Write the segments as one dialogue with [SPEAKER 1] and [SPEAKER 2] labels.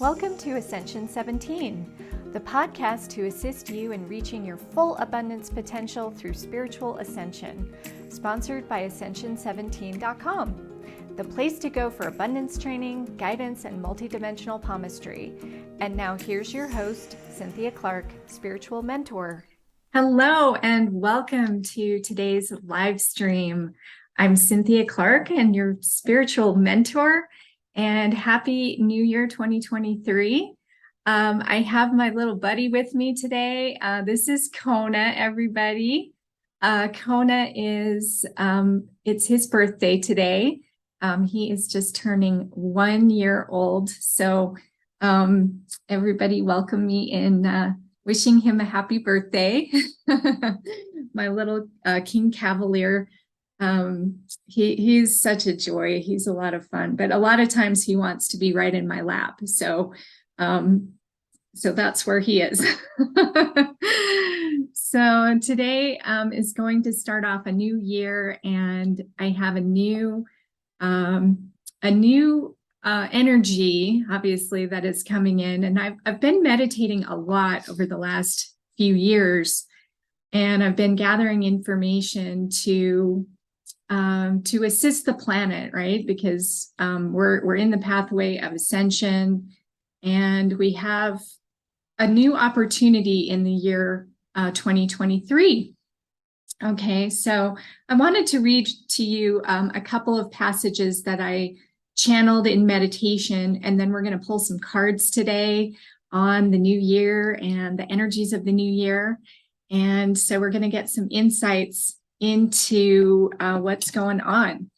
[SPEAKER 1] Welcome to Ascension 17, the podcast to assist you in reaching your full abundance potential through spiritual ascension, sponsored by Ascension17.com, the place to go for abundance training, guidance, and multidimensional palmistry. And now here's your host, Cynthia Clark, spiritual mentor.
[SPEAKER 2] Hello, and welcome to today's live stream. I'm Cynthia Clark and your spiritual mentor, and happy New Year 2023. I have my little buddy with me today. This is Kona, everybody. Kona is, it's his birthday today. He is just turning 1 year old. So everybody welcome me in wishing him a happy birthday. My little King Cavalier. He's such a joy. He's a lot of fun, but a lot of times he wants to be right in my lap. So that's where he is. So today is going to start off a new year, and I have a new energy, obviously, that is coming in. And I've been meditating a lot over the last few years, and I've been gathering information to assist the planet, right? Because we're in the pathway of ascension, and we have a new opportunity in the year 2023. Okay, so I wanted to read to you a couple of passages that I channeled in meditation, and then we're going to pull some cards today on the new year and the energies of the new year. And so we're going to get some insights into what's going on.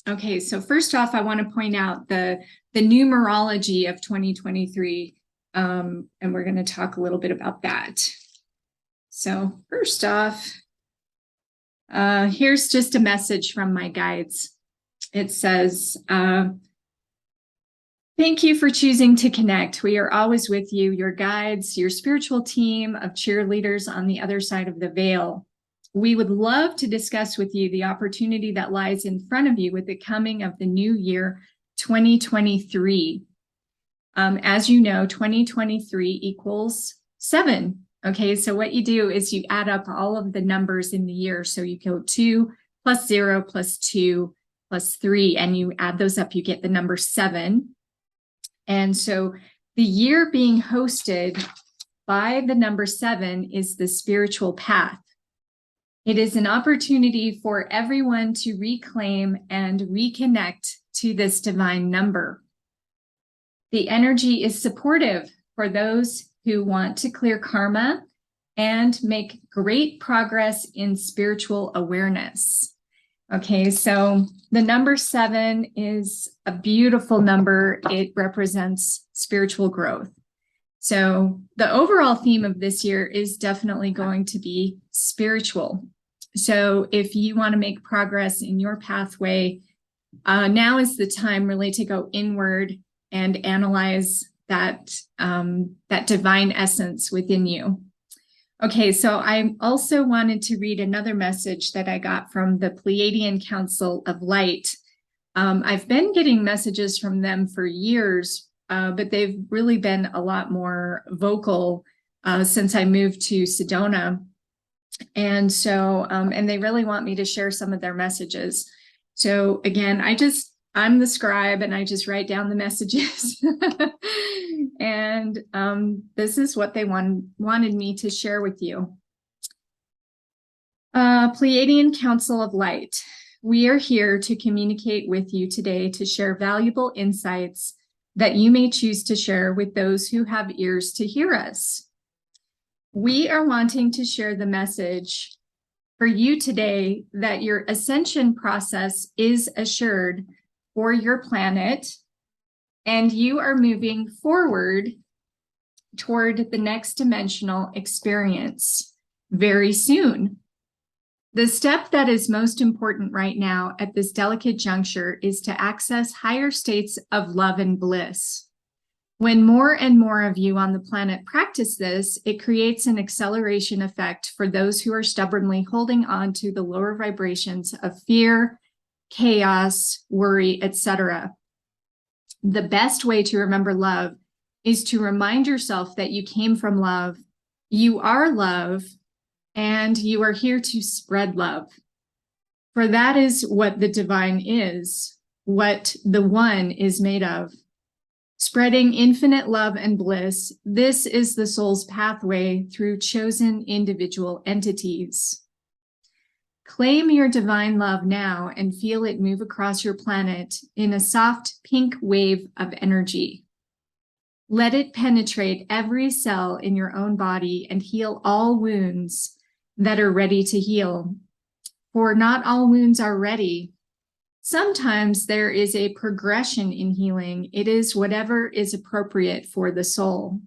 [SPEAKER 2] Okay, so first off, I want to point out the numerology of 2023, and we're going to talk a little bit about that. So first off, here's just a message from my guides. It says, thank you for choosing to connect. We are always with you, your guides, your spiritual team of cheerleaders on the other side of the veil. We would love to discuss with you the opportunity that lies in front of you with the coming of the new year, 2023. As you know, 2023 equals 7. Okay, so what you do is you add up all of the numbers in the year. So you go 2 plus 0 plus 2 plus 3, and you add those up, you get the number 7. And so the year being hosted by the number 7 is the spiritual path. It is an opportunity for everyone to reclaim and reconnect to this divine number. The energy is supportive for those who want to clear karma and make great progress in spiritual awareness. Okay, so the number 7 is a beautiful number. It represents spiritual growth. So the overall theme of this year is definitely going to be spiritual. So if you want to make progress in your pathway, now is the time really to go inward and analyze that divine essence within you. Okay, so I also wanted to read another message that I got from the Pleiadian Council of Light. I've been getting messages from them for years, but they've really been a lot more vocal since I moved to Sedona. And so, and they really want me to share some of their messages. So again, I'm the scribe, and I just write down the messages. And this is what they wanted me to share with you. Pleiadian Council of Light. We are here to communicate with you today to share valuable insights that you may choose to share with those who have ears to hear us. We are wanting to share the message for you today that your ascension process is assured for your planet, and you are moving forward toward the next dimensional experience very soon. The step that is most important right now at this delicate juncture is to access higher states of love and bliss. When more and more of you on the planet practice this, it creates an acceleration effect for those who are stubbornly holding on to the lower vibrations of fear, chaos, worry, etc. The best way to remember love is to remind yourself that you came from love, you are love, and you are here to spread love. For that is what the divine is, what the one is made of. Spreading infinite love and bliss, this is the soul's pathway through chosen individual entities. Claim your divine love now and feel it move across your planet in a soft pink wave of energy. Let it penetrate every cell in your own body and heal all wounds that are ready to heal. For not all wounds are ready. Sometimes there is a progression in healing. It is whatever is appropriate for the soul.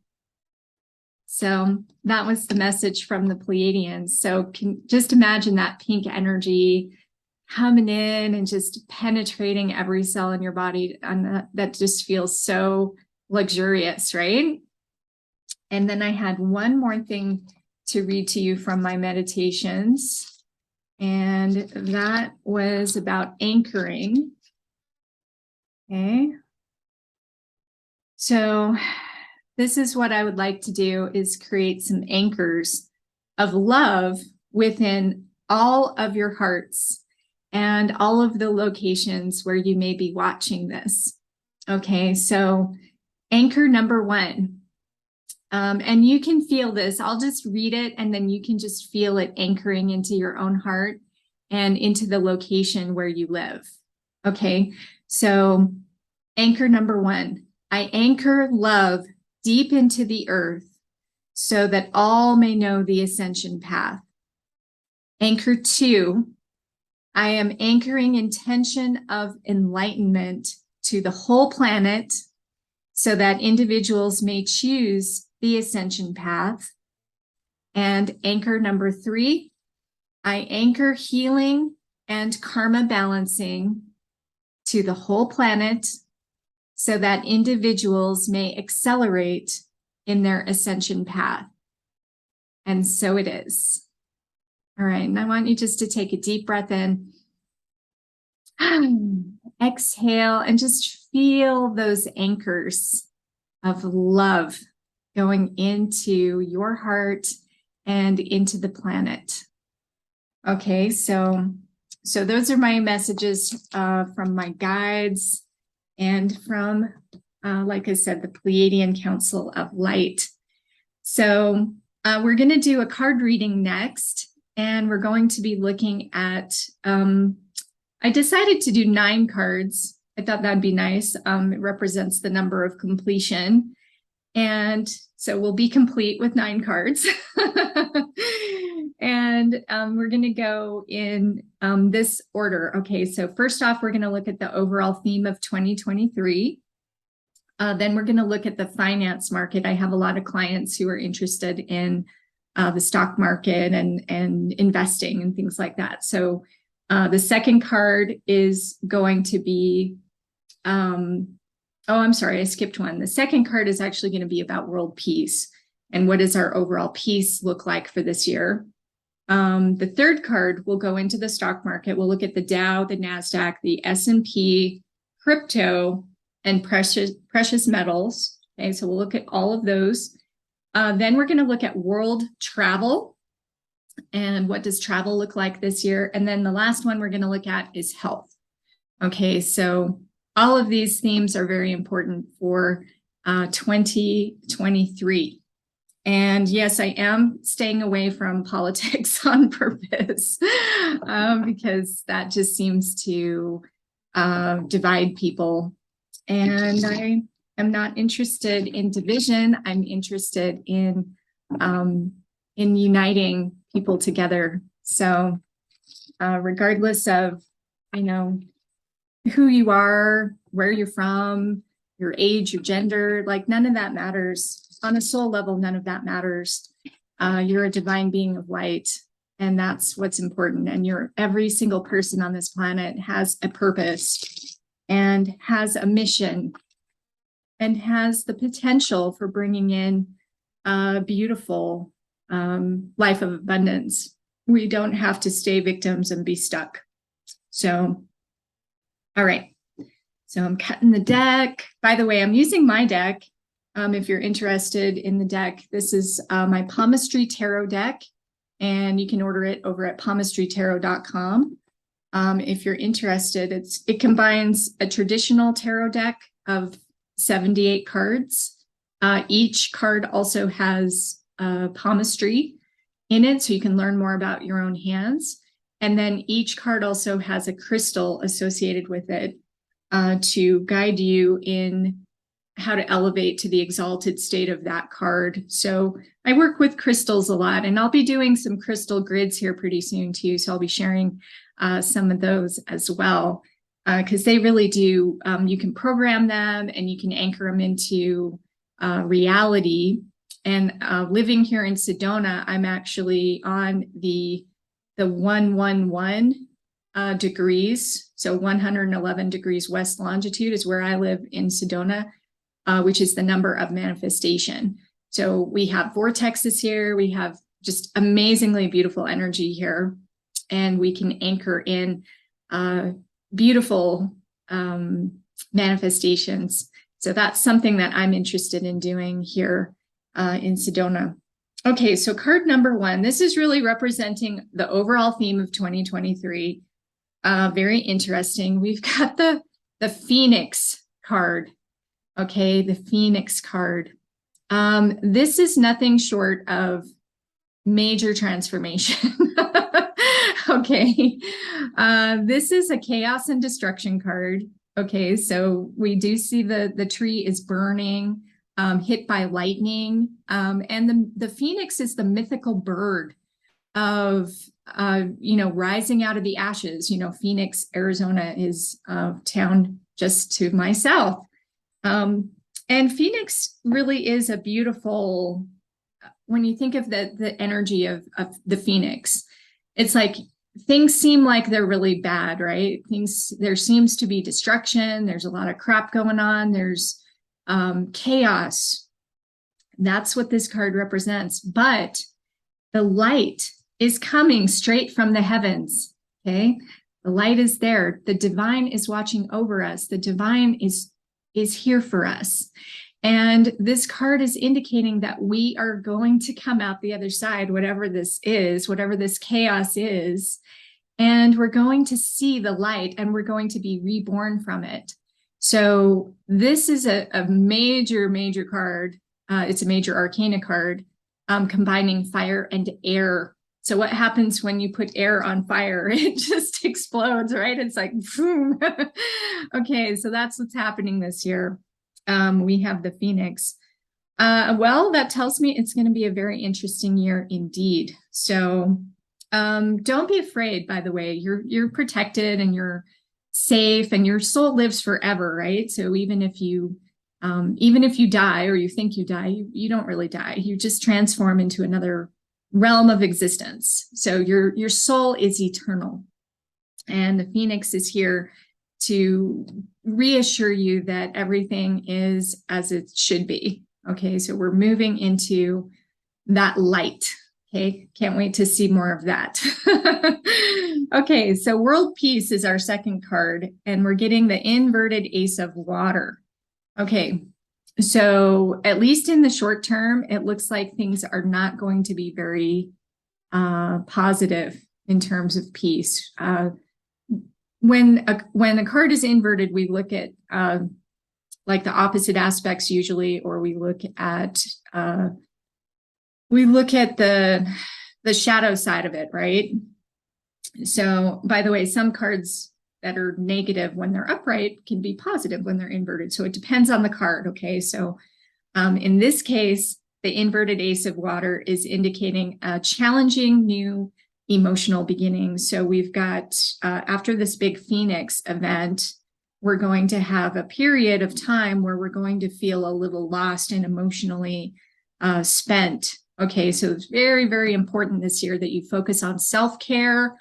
[SPEAKER 2] So that was the message from the Pleiadians. So just imagine that pink energy coming in and just penetrating every cell in your body. And that just feels so luxurious, right? And then I had one more thing to read to you from my meditations. And that was about anchoring. Okay. So this is what I would like to do, is create some anchors of love within all of your hearts and all of the locations where you may be watching this. Okay, so anchor number 1. And you can feel this. I'll just read it and then you can just feel it anchoring into your own heart and into the location where you live. Okay, so anchor number 1, I anchor love deep into the earth so that all may know the ascension path. Anchor 2, I am anchoring intention of enlightenment to the whole planet so that individuals may choose the ascension path. And anchor number 3, I anchor healing and karma balancing to the whole planet so that individuals may accelerate in their ascension path. And so it is. All right, and I want you just to take a deep breath in. Exhale and just feel those anchors of love going into your heart and into the planet. Okay, so those are my messages from my guides and from, like I said, the Pleiadian Council of Light. So we're going to do a card reading next, and we're going to be looking at, I decided to do 9 cards. I thought that'd be nice. It represents the number of completion. And so we'll be complete with 9 cards. And we're going to go in this order. Okay, so first off, we're going to look at the overall theme of 2023. Then we're going to look at the finance market. I have a lot of clients who are interested in the stock market and investing and things like that. So the second card is going to be, oh, I'm sorry, I skipped one. The second card is actually going to be about world peace and what does our overall peace look like for this year. The third card will go into the stock market. We'll look at the Dow, the NASDAQ, the S&P, crypto, and precious metals. Okay, so we'll look at all of those. Then we're going to look at world travel and what does travel look like this year. And then the last one we're going to look at is health. Okay, so all of these themes are very important for 2023. And yes, I am staying away from politics on purpose because that just seems to divide people. And I am not interested in division. I'm interested in uniting people together. So regardless of, who you are, where you're from, your age, your gender, like none of that matters. On a soul level, none of that matters. You're a divine being of light, and that's what's important. And every single person on this planet has a purpose and has a mission and has the potential for bringing in a beautiful life of abundance. We don't have to stay victims and be stuck. So, all right. So I'm cutting the deck. By the way, I'm using my deck. if you're interested in the deck. This is my Palmistry Tarot deck, and you can order it over at palmistrytarot.com. If you're interested, it combines a traditional tarot deck of 78 cards. Each card also has palmistry in it, so you can learn more about your own hands. And then each card also has a crystal associated with it to guide you in how to elevate to the exalted state of that card. So I work with crystals a lot, and I'll be doing some crystal grids here pretty soon too. So I'll be sharing some of those as well, because they really do, you can program them and you can anchor them into reality. And living here in Sedona, I'm actually on the 111 degrees. So 111 degrees west longitude is where I live in Sedona, which is the number of manifestation. So we have vortexes here. We have just amazingly beautiful energy here. And we can anchor in beautiful manifestations. So that's something that I'm interested in doing here in Sedona. Okay, so card number 1. This is really representing the overall theme of 2023. Very interesting. We've got the Phoenix card. Okay, the Phoenix card. This is nothing short of major transformation. Okay, this is a chaos and destruction card. Okay, so we do see the tree is burning, hit by lightning, and the phoenix is the mythical bird of rising out of the ashes. Phoenix, Arizona is a town just to my south, and Phoenix really is a beautiful. When you think of the energy of the Phoenix, it's like things seem like they're really bad, right? There seems to be destruction. There's a lot of crap going on. There's chaos. That's what this card represents. But the light is coming straight from the heavens. Okay, the light is there. The divine is watching over us. The divine is here for us. And this card is indicating that we are going to come out the other side, whatever this is, whatever this chaos is, and we're going to see the light and we're going to be reborn from it. So this is a major, major card. It's a major arcana card, combining fire and air. So what happens when you put air on fire? It just explodes, right? It's like, boom. Okay, so that's what's happening this year. We have the Phoenix. Well, that tells me it's going to be a very interesting year indeed. So don't be afraid, by the way. You're protected and you're safe and your soul lives forever, right? So even if you die or you think you die, you don't really die. You just transform into another realm of existence. So your soul is eternal. And the Phoenix is here to reassure you that everything is as it should be. Okay, so we're moving into that light. Okay, can't wait to see more of that. Okay, so World Peace is our second card, and we're getting the inverted Ace of Water. Okay, so at least in the short term, it looks like things are not going to be very positive in terms of peace. When a card is inverted, we look at like the opposite aspects usually, or we look at the shadow side of it, right? So, by the way, some cards that are negative when they're upright can be positive when they're inverted. So it depends on the card. Okay, so in this case, the inverted Ace of Water is indicating a challenging new emotional beginning. So we've got, after this big Phoenix event, we're going to have a period of time where we're going to feel a little lost and emotionally spent. Okay, so it's very, very important this year that you focus on self-care,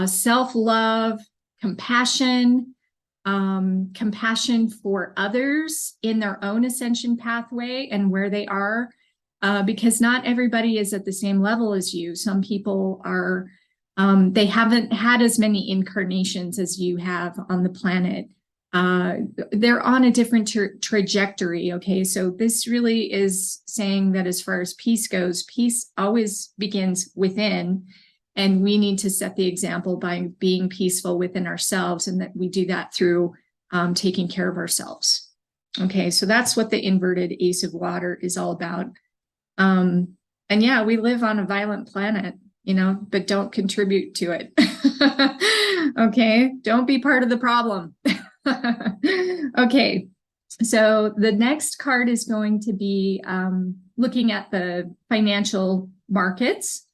[SPEAKER 2] self-love, compassion, compassion for others in their own ascension pathway and where they are. Because not everybody is at the same level as you. Some people are, they haven't had as many incarnations as you have on the planet. they're on a different trajectory. Okay, so this really is saying that as far as peace goes, peace always begins within, and we need to set the example by being peaceful within ourselves, and that we do that through taking care of ourselves. Okay, so that's what the inverted Ace of Water is all about. And yeah, we live on a violent planet, but don't contribute to it. Okay, don't be part of the problem. Okay, so the next card is going to be looking at the financial markets.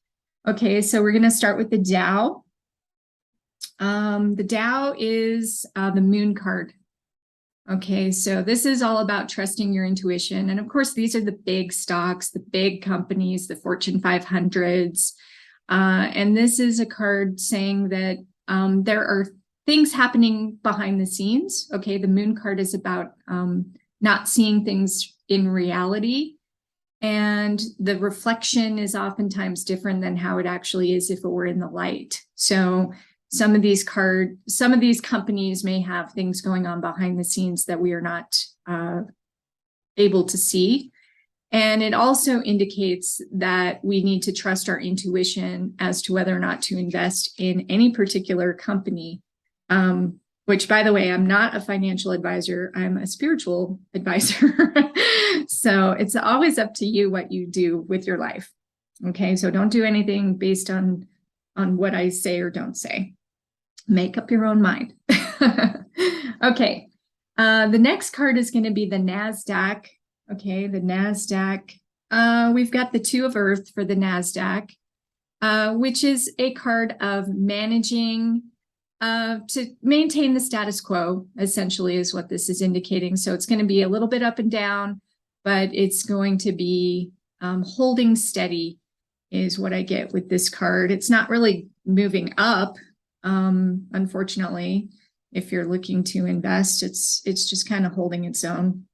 [SPEAKER 2] Okay, so we're going to start with the Dow. The Dow is the Moon card. Okay, so this is all about trusting your intuition. And of course, these are the big stocks, the big companies, the Fortune 500s. And this is a card saying that there are things happening behind the scenes. Okay, the Moon card is about not seeing things in reality. And the reflection is oftentimes different than how it actually is if it were in the light. So some of these companies may have things going on behind the scenes that we are not able to see. And it also indicates that we need to trust our intuition as to whether or not to invest in any particular company, which, by the way, I'm not a financial advisor. I'm a spiritual advisor. So it's always up to you what you do with your life. Okay, so don't do anything based on what I say or don't say. Make up your own mind. Okay, the next card is going to be the NASDAQ. Okay, the NASDAQ. We've got the Two of Earth for the NASDAQ, which is a card of managing to maintain the status quo, essentially, is what this is indicating. So it's going to be a little bit up and down, but it's going to be holding steady is what I get with this card. It's not really moving up. Unfortunately, if you're looking to invest, it's just kind of holding its own.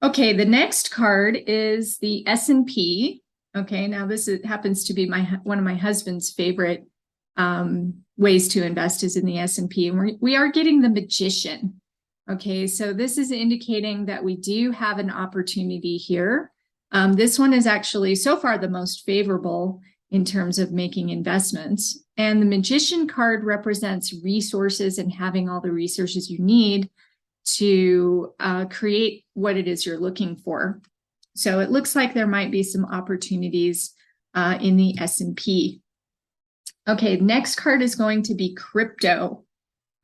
[SPEAKER 2] Okay, the next card is the S&P. Okay, now this happens to be one of my husband's favorite ways to invest is in the S&P, and we are getting the Magician. Okay, so this is indicating that we do have an opportunity here. This one is actually so far the most favorable in terms of making investments. And the Magician card represents resources and having all the resources you need to create what it is you're looking for. So it looks like there might be some opportunities in the S&P. Okay, next card is going to be crypto.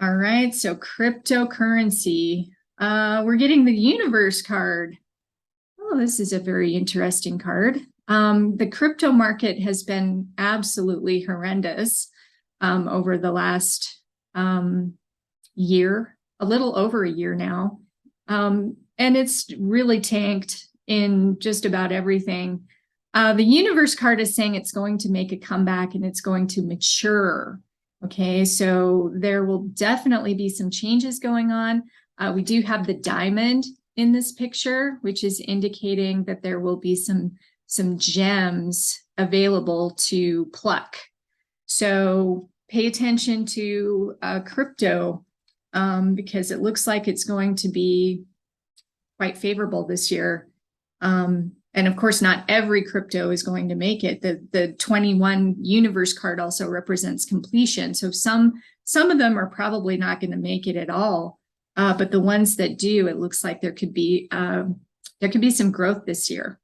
[SPEAKER 2] All right, so cryptocurrency. We're getting the Universe card. Oh, this is a very interesting card. The crypto market has been absolutely horrendous over the last year, a little over a year now. And it's really tanked in just about everything. The Universe card is saying it's going to make a comeback and it's going to mature. Okay, so there will definitely be some changes going on. We do have the diamond in this picture, which is indicating that there will be some gems available to pluck. So pay attention to crypto because it looks like it's going to be quite favorable this year. And of course, not every crypto is going to make it. The 21 Universe card also represents completion. So some of them are probably not going to make it at all. But the ones that do, it looks like there could be some growth this year.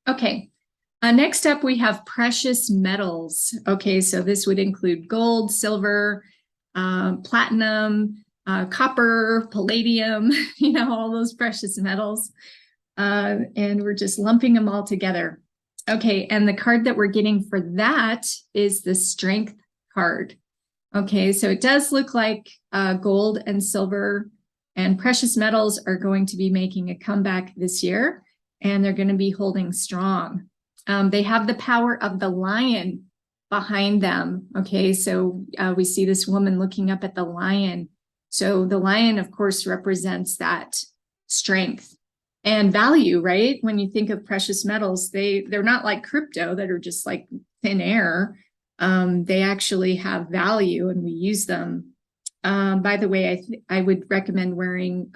[SPEAKER 2] Okay, next up we have precious metals. Okay, so this would include gold, silver, platinum, copper, palladium, all those precious metals. And we're just lumping them all together. Okay, and the card that we're getting for that is the Strength card. Okay, so it does look like gold and silver and precious metals are going to be making a comeback this year, and they're going to be holding strong. They have the power of the lion behind them. Okay, so we see this woman looking up at the lion. So the lion, of course, represents that strength and value, right? When you think of precious metals, they're not like crypto that are just like thin air. They actually have value, and we use them By the way, I would recommend wearing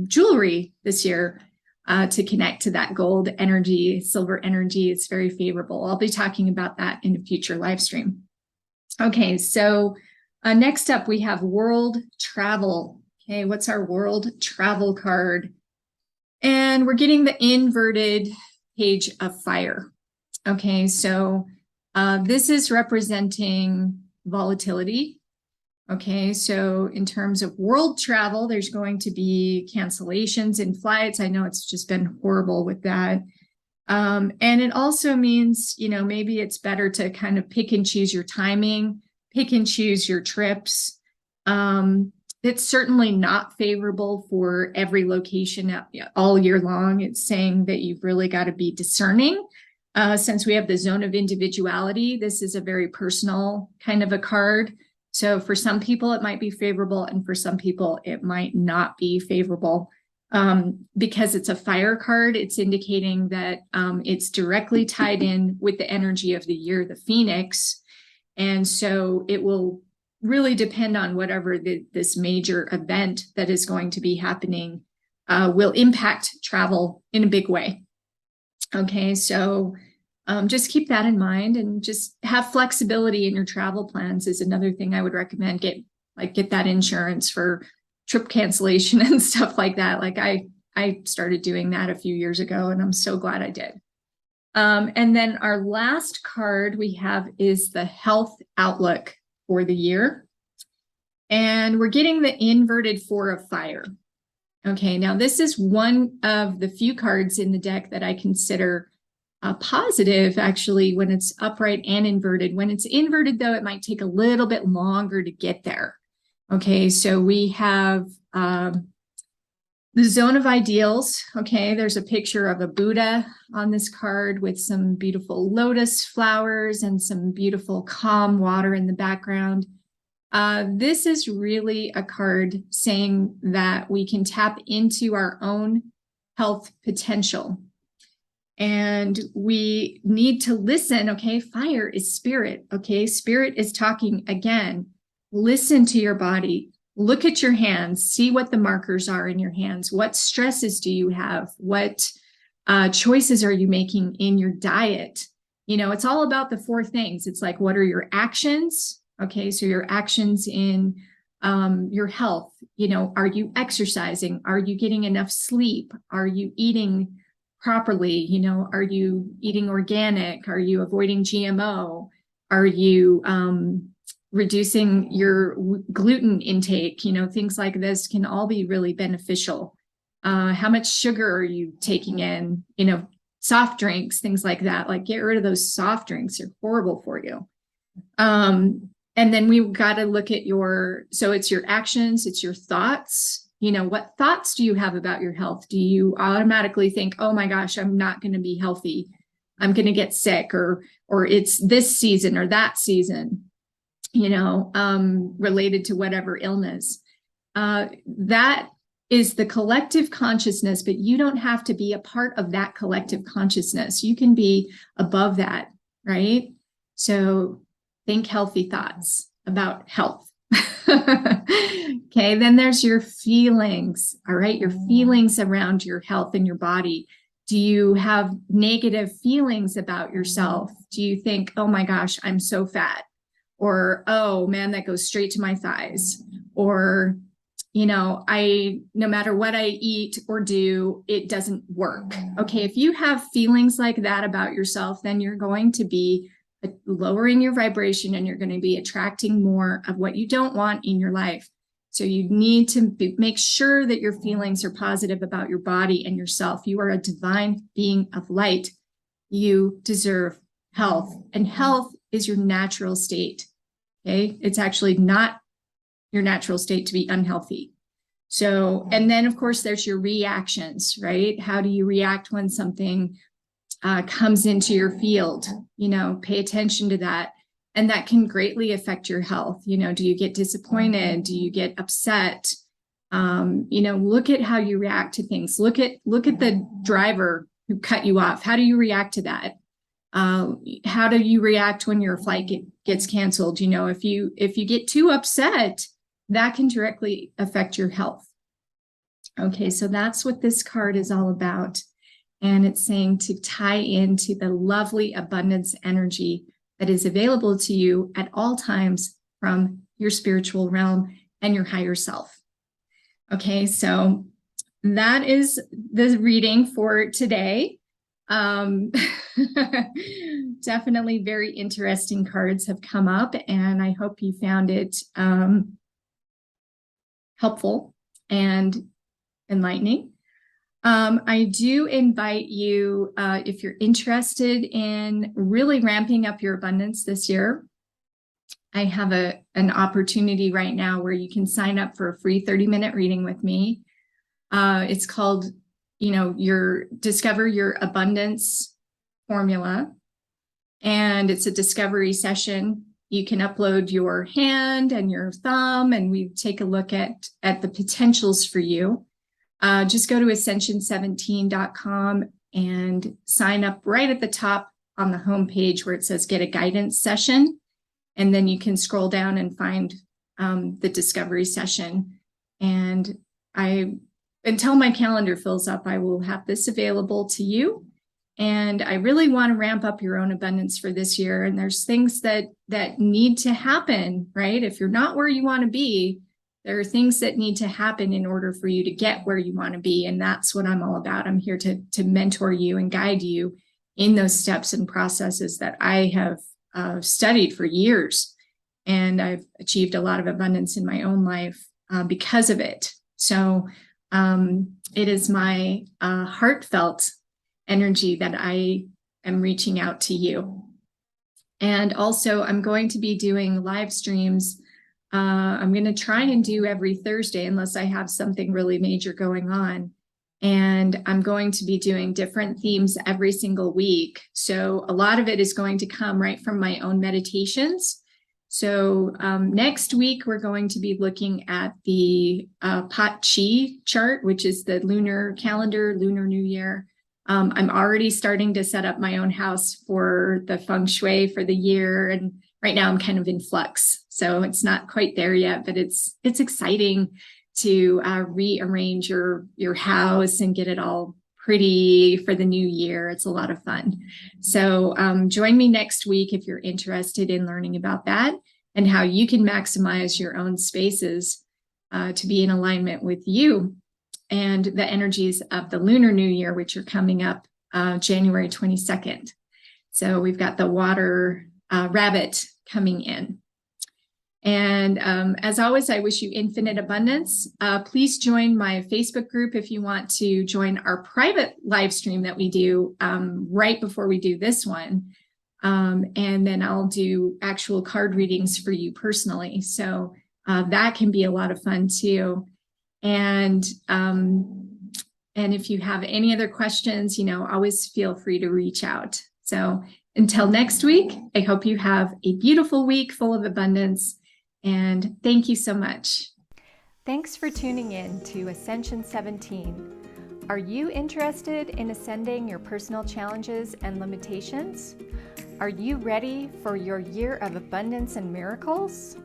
[SPEAKER 2] jewelry this year to connect to that gold energy, silver energy. It's very favorable. I'll be talking about that in a future live stream. Okay, so next up we have world travel. Okay, what's our world travel card? And we're getting the inverted page of fire. Okay, so this is representing volatility. Okay, so in terms of world travel, there's going to be cancellations in flights. I know it's just been horrible with that. And it also means, maybe it's better to kind of pick and choose your timing, pick and choose your trips. It's certainly not favorable for every location all year long. It's saying that you've really got to be discerning. Since we have the zone of individuality, this is a very personal kind of a card. So for some people, it might be favorable, and for some people, it might not be favorable. Because it's a fire card, it's indicating that it's directly tied in with the energy of the year, the Phoenix. And so it will really depend on whatever this major event that is going to be happening will impact travel in a big way. Okay, so just keep that in mind, and just have flexibility in your travel plans is another thing I would recommend. Get that insurance for trip cancellation and stuff like that. Like I started doing that a few years ago, and I'm so glad I did. And then our last card we have is the health outlook for the year. And we're getting the inverted Four of Fire. Okay, now this is one of the few cards in the deck that I consider positive, actually, when it's upright and inverted. When it's inverted, though, it might take a little bit longer to get there. Okay, so we have the zone of ideals. Okay, there's a picture of a Buddha on this card with some beautiful lotus flowers and some beautiful calm water in the background. This is really a card saying that we can tap into our own health potential. And we need to listen. Okay, fire is spirit. Okay, spirit is talking again. Listen to your body. Look at your hands. See what the markers are in your hands. What stresses do you have? What choices are you making in your diet? It's all about the four things. It's like, what are your actions? Okay, so your actions in your health. Are you exercising? Are you getting enough sleep? Are you eating properly? Are you eating organic? Are you avoiding GMO? Are you reducing your gluten intake? Things like this can all be really beneficial. How much sugar are you taking in? Soft drinks, things like that. Like, get rid of those soft drinks. They're horrible for you. And then we've got to look at so it's your actions, it's your thoughts. What thoughts do you have about your health? Do you automatically think, oh my gosh, I'm not going to be healthy, I'm going to get sick, or it's this season or that season, related to whatever illness? That is the collective consciousness, but you don't have to be a part of that collective consciousness. You can be above that, right? So think healthy thoughts about health. Okay, then there's your feelings. All right, your feelings around your health and your body. Do you have negative feelings about yourself? Do you think, oh my gosh, I'm so fat? Or, oh man, that goes straight to my thighs. Or, no matter what I eat or do, it doesn't work. Okay, if you have feelings like that about yourself, then you're going to be lowering your vibration, and you're going to be attracting more of what you don't want in your life. So you need to make sure that your feelings are positive about your body and yourself. You are a divine being of light. You deserve health, and health is your natural state. Okay, it's actually not your natural state to be unhealthy. So, and then of course there's your reactions, right? How do you react when something comes into your field? Pay attention to that. And that can greatly affect your health. Do you get disappointed? Do you get upset? Look at how you react to things. Look at the driver who cut you off. How do you react to that? How do you react when your flight gets canceled? If you get too upset, that can directly affect your health. Okay, so that's what this card is all about. And it's saying to tie into the lovely abundance energy that is available to you at all times from your spiritual realm and your higher self. Okay, so that is the reading for today. Definitely very interesting cards have come up, and I hope you found it helpful and enlightening. I do invite you, if you're interested in really ramping up your abundance this year, I have an opportunity right now where you can sign up for a free 30-minute reading with me. It's called, Discover Your Abundance Formula. And it's a discovery session. You can upload your hand and your thumb, and we take a look at the potentials for you. Just go to ascension17.com and sign up right at the top on the homepage where it says get a guidance session. And then you can scroll down and find the discovery session. And until my calendar fills up, I will have this available to you. And I really want to ramp up your own abundance for this year. And there's things that need to happen, right? If you're not where you want to be, there are things that need to happen in order for you to get where you want to be. And that's what I'm all about. I'm here to mentor you and guide you in those steps and processes that I have studied for years. And I've achieved a lot of abundance in my own life because of it. So it is my heartfelt energy that I am reaching out to you. And also, I'm going to be doing live streams. I'm going to try and do every Thursday unless I have something really major going on. And I'm going to be doing different themes every single week. So a lot of it is going to come right from my own meditations. So next week, we're going to be looking at the Pat Chi chart, which is the lunar calendar, Lunar New Year. I'm already starting to set up my own house for the feng shui for the year. And right now I'm kind of in flux. So it's not quite there yet, but it's exciting to rearrange your house and get it all pretty for the new year. It's a lot of fun. So join me next week if you're interested in learning about that and how you can maximize your own spaces to be in alignment with you and the energies of the Lunar New Year, which are coming up January 22nd. So we've got the water rabbit coming in. And as always, I wish you infinite abundance. Please join my Facebook group if you want to join our private live stream that we do right before we do this one. And then I'll do actual card readings for you personally. So that can be a lot of fun too. And if you have any other questions, always feel free to reach out. So until next week, I hope you have a beautiful week full of abundance. And thank you so much.
[SPEAKER 1] Thanks for tuning in to Ascension 17. Are you interested in ascending your personal challenges and limitations? Are you ready for your year of abundance and miracles?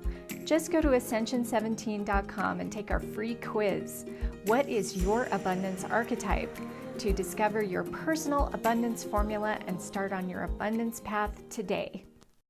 [SPEAKER 1] Just go to ascension17.com and take our free quiz. What is your abundance archetype? To discover your personal abundance formula and start on your abundance path today.